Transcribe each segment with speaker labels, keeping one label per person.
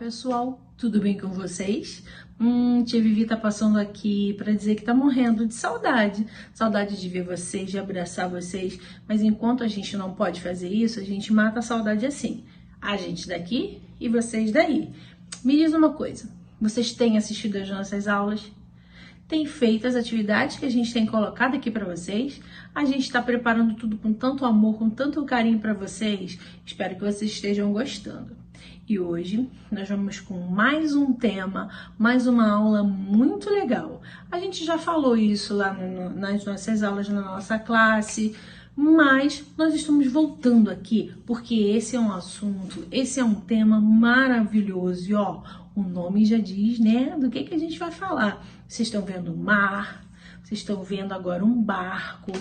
Speaker 1: pessoal, tudo bem com vocês? Tia Vivi tá passando aqui para dizer que tá morrendo de saudade. Saudade de ver vocês, de abraçar vocês. Mas enquanto a gente não pode fazer isso, a gente mata a saudade assim. A gente daqui e vocês daí. Me diz uma coisa, vocês têm assistido as nossas aulas? Tem feito as atividades que a gente tem colocado aqui para vocês? A gente está preparando tudo com tanto amor, com tanto carinho para vocês. Espero que vocês estejam gostando. E hoje nós vamos com mais um tema, mais uma aula muito legal. A gente já falou isso lá nas nossas aulas, na nossa classe, mas nós estamos voltando aqui porque esse é um assunto, esse é um tema maravilhoso. E ó, o nome já diz, né, do que a gente vai falar. Vocês estão vendo o mar, vocês estão vendo agora um barco,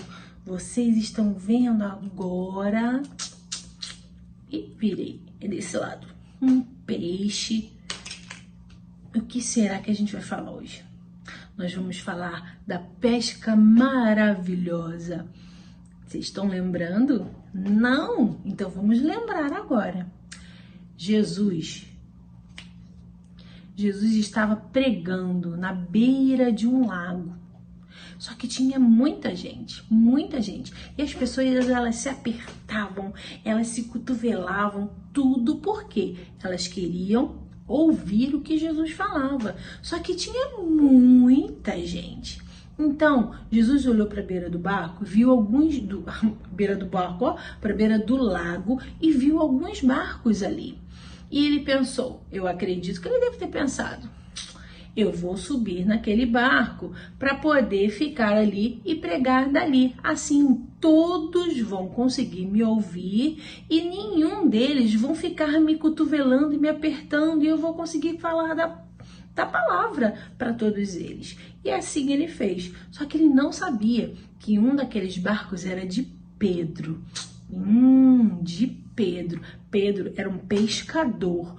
Speaker 1: vocês estão vendo agora... E virei, é desse lado. Um peixe. O que será que a gente vai falar hoje? Nós vamos falar da pesca maravilhosa. Vocês estão lembrando? Não? Então vamos lembrar agora. Jesus estava pregando na beira de um lago. Só que tinha muita gente. E as pessoas, elas se apertavam, elas se cotovelavam, tudo porque elas queriam ouvir o que Jesus falava. Só que tinha muita gente. Então, Jesus olhou para a beira do barco, viu alguns para a beira do lago e viu alguns barcos ali. E ele pensou, eu acredito que ele deve ter pensado, eu vou subir naquele barco para poder ficar ali e pregar dali. Assim, todos vão conseguir me ouvir e nenhum deles vão ficar me cotovelando e me apertando e eu vou conseguir falar da palavra para todos eles. E assim ele fez. Só que ele não sabia que um daqueles barcos era de Pedro. De Pedro. Pedro era um pescador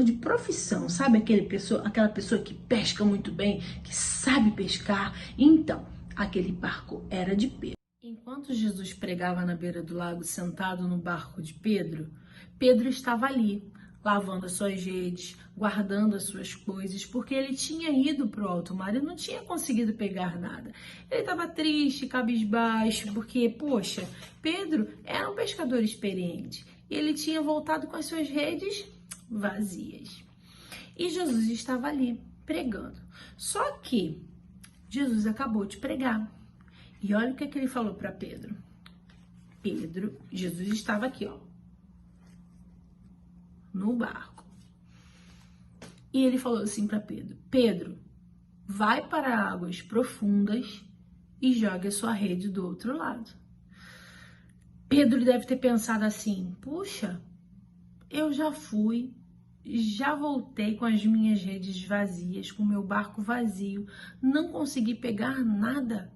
Speaker 1: de profissão, sabe aquela pessoa que pesca muito bem, que sabe pescar? Então, aquele barco era de Pedro. Enquanto Jesus pregava na beira do lago, sentado no barco de Pedro, Pedro estava ali, lavando as suas redes, guardando as suas coisas, porque ele tinha ido para o alto mar e não tinha conseguido pegar nada. Ele estava triste, cabisbaixo, porque, poxa, Pedro era um pescador experiente e ele tinha voltado com as suas redes vazias. E Jesus estava ali pregando. Só que Jesus acabou de pregar. E olha o que ele falou para Pedro. Jesus estava aqui, ó, no barco. E ele falou assim para Pedro: Pedro, vai para águas profundas e jogue a sua rede do outro lado. Pedro deve ter pensado assim: puxa, eu já fui, já voltei com as minhas redes vazias, com o meu barco vazio, não consegui pegar nada.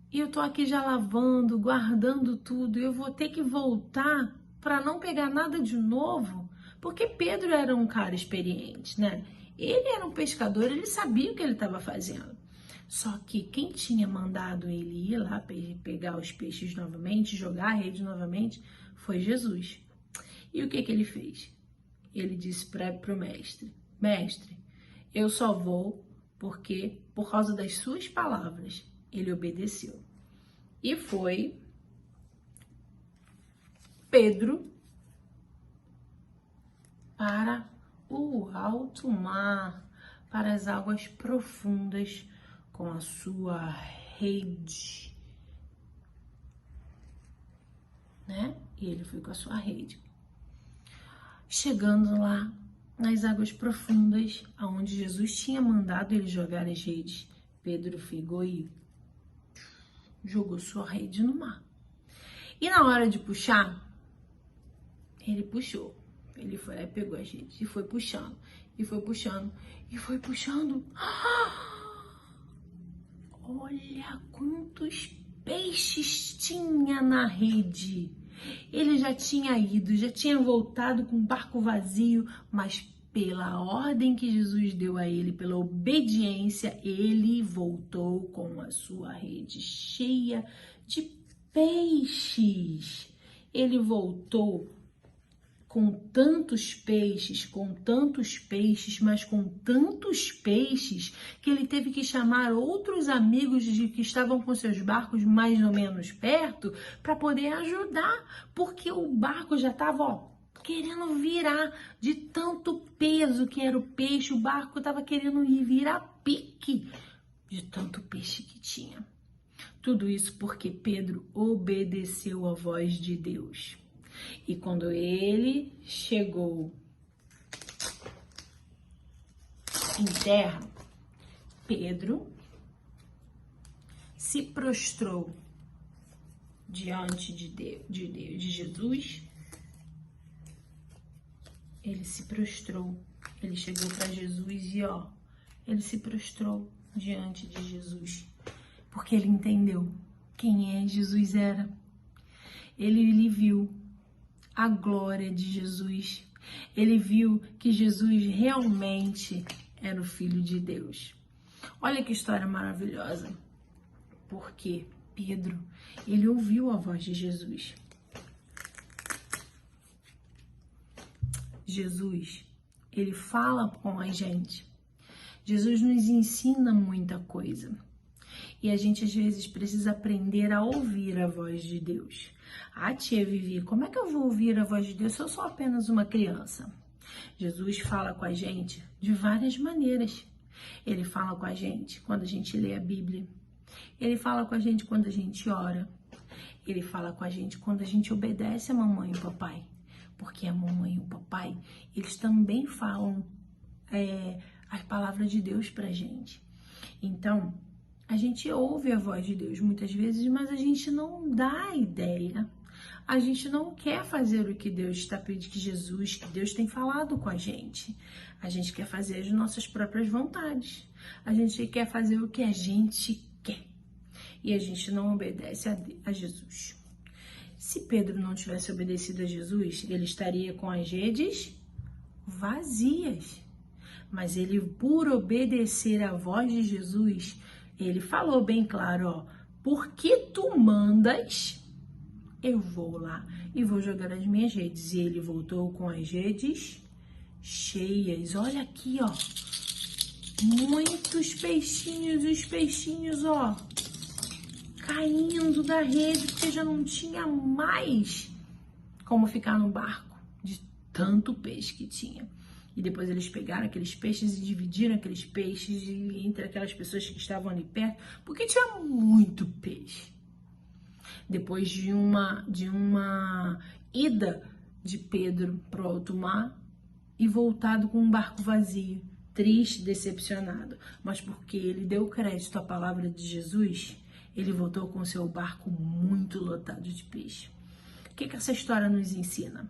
Speaker 1: E eu tô aqui já lavando, guardando tudo, e eu vou ter que voltar para não pegar nada de novo, porque Pedro era um cara experiente, né? Ele era um pescador, ele sabia o que ele estava fazendo. Só que quem tinha mandado ele ir lá pegar os peixes novamente, jogar a rede novamente, foi Jesus. E o que ele fez? Ele disse para o mestre: mestre, eu só vou porque, por causa das suas palavras, ele obedeceu. E foi Pedro para o alto mar, para as águas profundas, com a sua rede, né? E ele foi com a sua rede. Chegando lá, nas águas profundas, aonde Jesus tinha mandado ele jogar as redes, Pedro pegou e jogou sua rede no mar. E na hora de puxar, ele puxou. Ele foi lá e pegou as redes e foi puxando, e foi puxando, e foi puxando. Olha quantos peixes tinha na rede. Ele já tinha ido, já tinha voltado com o barco vazio, mas pela ordem que Jesus deu a ele, pela obediência, ele voltou com a sua rede cheia de peixes. Ele voltou com tantos peixes, mas com tantos peixes, que ele teve que chamar outros amigos que estavam com seus barcos mais ou menos perto para poder ajudar, porque o barco já estava, querendo virar de tanto peso que era o peixe, o barco estava querendo ir virar pique de tanto peixe que tinha. Tudo isso porque Pedro obedeceu à voz de Deus. E quando ele chegou em terra, Pedro se prostrou diante de Jesus. Ele se prostrou. Ele chegou para Jesus e ele se prostrou diante de Jesus. Porque ele entendeu quem Jesus era. Ele viu a glória de Jesus. Ele viu que Jesus realmente era o Filho de Deus. Olha que história maravilhosa. Porque Pedro, ele ouviu a voz de Jesus. Jesus, ele fala com a gente. Jesus nos ensina muita coisa. E a gente às vezes precisa aprender a ouvir a voz de Deus. Ah, tia Vivi, como é que eu vou ouvir a voz de Deus se eu sou apenas uma criança? Jesus fala com a gente de várias maneiras. Ele fala com a gente quando a gente lê a Bíblia. Ele fala com a gente quando a gente ora. Ele fala com a gente quando a gente obedece a mamãe e o papai. Porque a mamãe e o papai, eles também falam as palavras de Deus pra gente. Então, a gente ouve a voz de Deus muitas vezes, mas a gente não dá ideia. A gente não quer fazer o que Deus está pedindo, que Deus tem falado com a gente. A gente quer fazer as nossas próprias vontades. A gente quer fazer o que a gente quer. E a gente não obedece a Jesus. Se Pedro não tivesse obedecido a Jesus, ele estaria com as redes vazias. Mas ele, por obedecer à voz de Jesus, ele falou bem claro, porque tu mandas, eu vou lá e vou jogar as minhas redes. E ele voltou com as redes cheias. Olha aqui, muitos peixinhos, os peixinhos, caindo da rede, porque já não tinha mais como ficar no barco, de tanto peixe que tinha. E depois eles pegaram aqueles peixes e dividiram aqueles peixes entre aquelas pessoas que estavam ali perto, porque tinha muito peixe. Depois de uma ida de Pedro para o alto mar e voltado com um barco vazio, triste, decepcionado, mas porque ele deu crédito à palavra de Jesus, ele voltou com seu barco muito lotado de peixe. O que essa história nos ensina?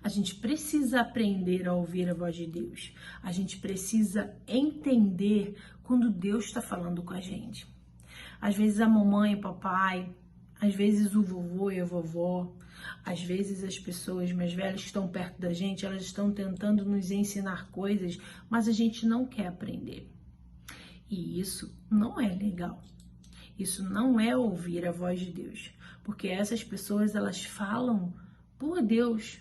Speaker 1: A gente precisa aprender a ouvir a voz de Deus. A gente precisa entender quando Deus está falando com a gente. Às vezes a mamãe e o papai, às vezes o vovô e a vovó, às vezes as pessoas mais velhas que estão perto da gente, elas estão tentando nos ensinar coisas, mas a gente não quer aprender. E isso não é legal. Isso não é ouvir a voz de Deus, porque essas pessoas, elas falam por Deus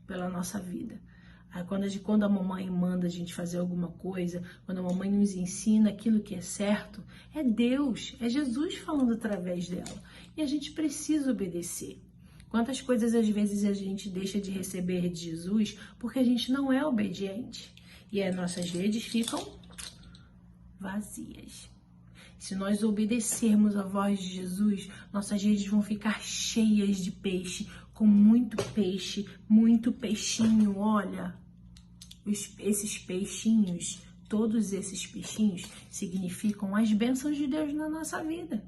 Speaker 1: pela nossa vida. Aí quando a mamãe manda a gente fazer alguma coisa, quando a mamãe nos ensina aquilo que é certo, é Deus, é Jesus falando através dela. E a gente precisa obedecer. Quantas coisas às vezes a gente deixa de receber de Jesus porque a gente não é obediente. E as nossas redes ficam vazias. Se nós obedecermos a voz de Jesus, nossas redes vão ficar cheias de peixe, com muito peixe, muito peixinho. Olha, esses peixinhos, todos esses peixinhos significam as bênçãos de Deus na nossa vida.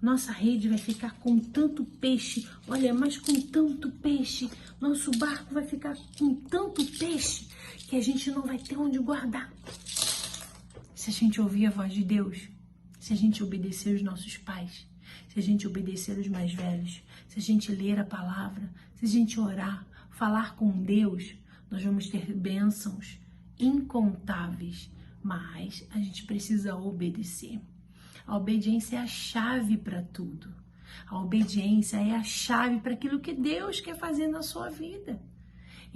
Speaker 1: Nossa rede vai ficar com tanto peixe, olha, mas com tanto peixe, nosso barco vai ficar com tanto peixe que a gente não vai ter onde guardar. Se a gente ouvir a voz de Deus, se a gente obedecer os nossos pais, se a gente obedecer os mais velhos, se a gente ler a palavra, se a gente orar, falar com Deus, nós vamos ter bênçãos incontáveis, mas a gente precisa obedecer. A obediência é a chave para tudo. A obediência é a chave para aquilo que Deus quer fazer na sua vida.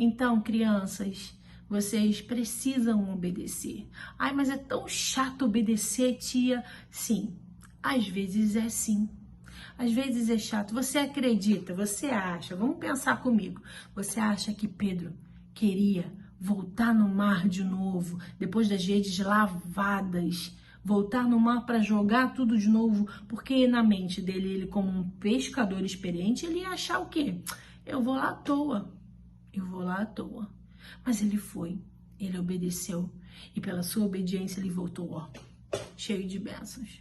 Speaker 1: Então, crianças, vocês precisam obedecer. Ai, mas é tão chato obedecer, tia. Sim, às vezes é sim. Às vezes é chato. Você acredita, você acha, vamos pensar comigo. Você acha que Pedro queria voltar no mar de novo, depois das redes lavadas, voltar no mar para jogar tudo de novo? Porque na mente dele, ele como um pescador experiente, ele ia achar o quê? Eu vou lá à toa. Eu vou lá à toa. Mas ele foi, ele obedeceu. E pela sua obediência ele voltou, ó, cheio de bênçãos.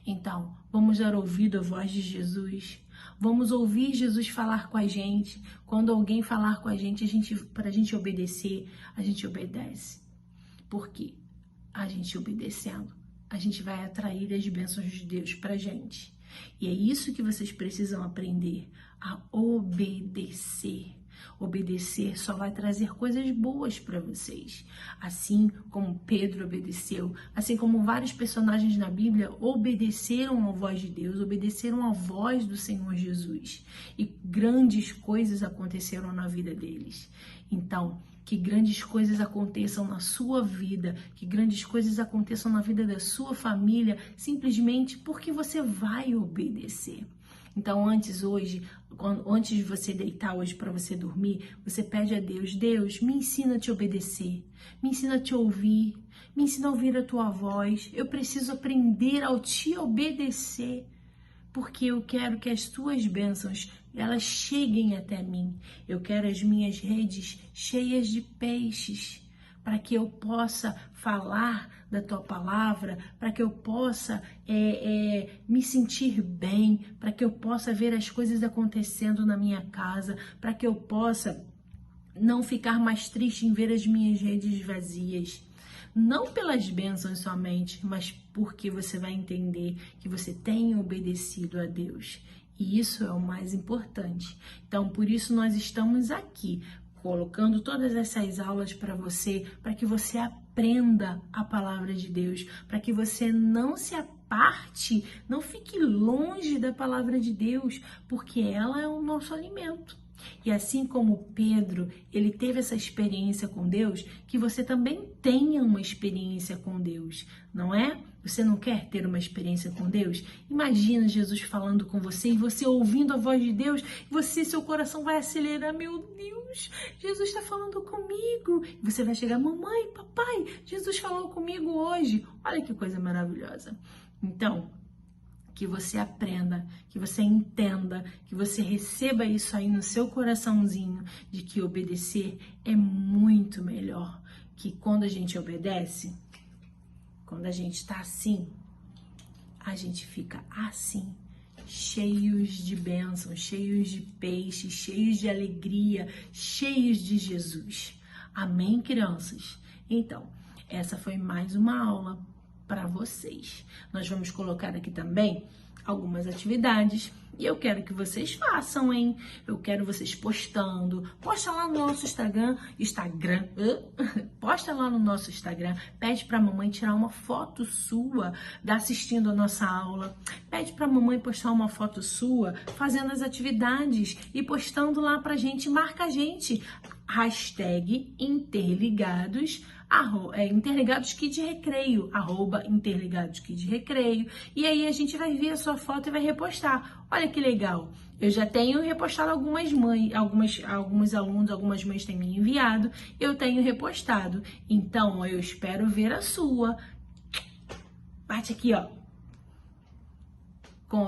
Speaker 1: Então, vamos dar ouvido à voz de Jesus. Vamos ouvir Jesus falar com a gente. Quando alguém falar com a gente, para a gente obedecer, a gente obedece. Por quê? A gente obedecendo, a gente vai atrair as bênçãos de Deus pra gente. E é isso que vocês precisam aprender, a obedecer. Obedecer só vai trazer coisas boas para vocês. Assim como Pedro obedeceu, assim como vários personagens na Bíblia obedeceram à voz de Deus, obedeceram à voz do Senhor Jesus. E grandes coisas aconteceram na vida deles. Então, que grandes coisas aconteçam na sua vida, que grandes coisas aconteçam na vida da sua família, simplesmente porque você vai obedecer. Então, antes de você deitar hoje para você dormir, você pede a Deus: Deus, me ensina a te obedecer, me ensina a te ouvir, me ensina a ouvir a tua voz. Eu preciso aprender a te obedecer, porque eu quero que as tuas bênçãos, elas cheguem até mim. Eu quero as minhas redes cheias de peixes, para que eu possa falar da tua palavra, para que eu possa me sentir bem, para que eu possa ver as coisas acontecendo na minha casa, para que eu possa não ficar mais triste em ver as minhas redes vazias. Não pelas bênçãos somente, mas porque você vai entender que você tem obedecido a Deus. E isso é o mais importante. Então, por isso nós estamos aqui, colocando todas essas aulas para que você aprenda a palavra de Deus, para que você não se aparte, não fique longe da palavra de Deus, porque ela é o nosso alimento. E assim como Pedro, ele teve essa experiência com Deus, que você também tenha uma experiência com Deus, não é? Você não quer ter uma experiência com Deus? Imagina Jesus falando com você e você ouvindo a voz de Deus, seu coração vai acelerar. Meu Deus, Jesus está falando comigo. E você vai chegar: mamãe, papai, Jesus falou comigo hoje. Olha que coisa maravilhosa. Então, que você aprenda, que você entenda, que você receba isso aí no seu coraçãozinho, de que obedecer é muito melhor. Que quando a gente obedece, quando a gente está assim, a gente fica assim, cheios de bênçãos, cheios de peixes, cheios de alegria, cheios de Jesus. Amém, crianças? Então, essa foi mais uma aula para vocês. Nós vamos colocar aqui também algumas atividades e eu quero que vocês façam, hein? Eu quero vocês postando. Posta lá no nosso Instagram. Posta lá no nosso Instagram. Pede para a mamãe tirar uma foto sua assistindo a nossa aula. Pede para a mamãe postar uma foto sua fazendo as atividades e postando lá pra gente. Marca a gente. #interligados, Interligados Kids Recreio, @Interligados Kids Recreio. E aí a gente vai ver a sua foto e vai repostar. Olha que legal. Eu já tenho repostado alguns alunos, algumas mães têm me enviado, eu tenho repostado. Então, eu espero ver a sua. Bate aqui, ó.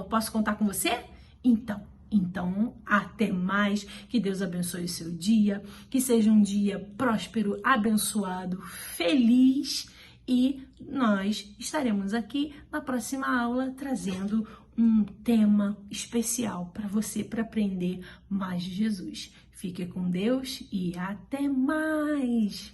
Speaker 1: Posso contar com você? Então, até mais, que Deus abençoe o seu dia, que seja um dia próspero, abençoado, feliz, e nós estaremos aqui na próxima aula trazendo um tema especial para você, para aprender mais de Jesus. Fique com Deus e até mais!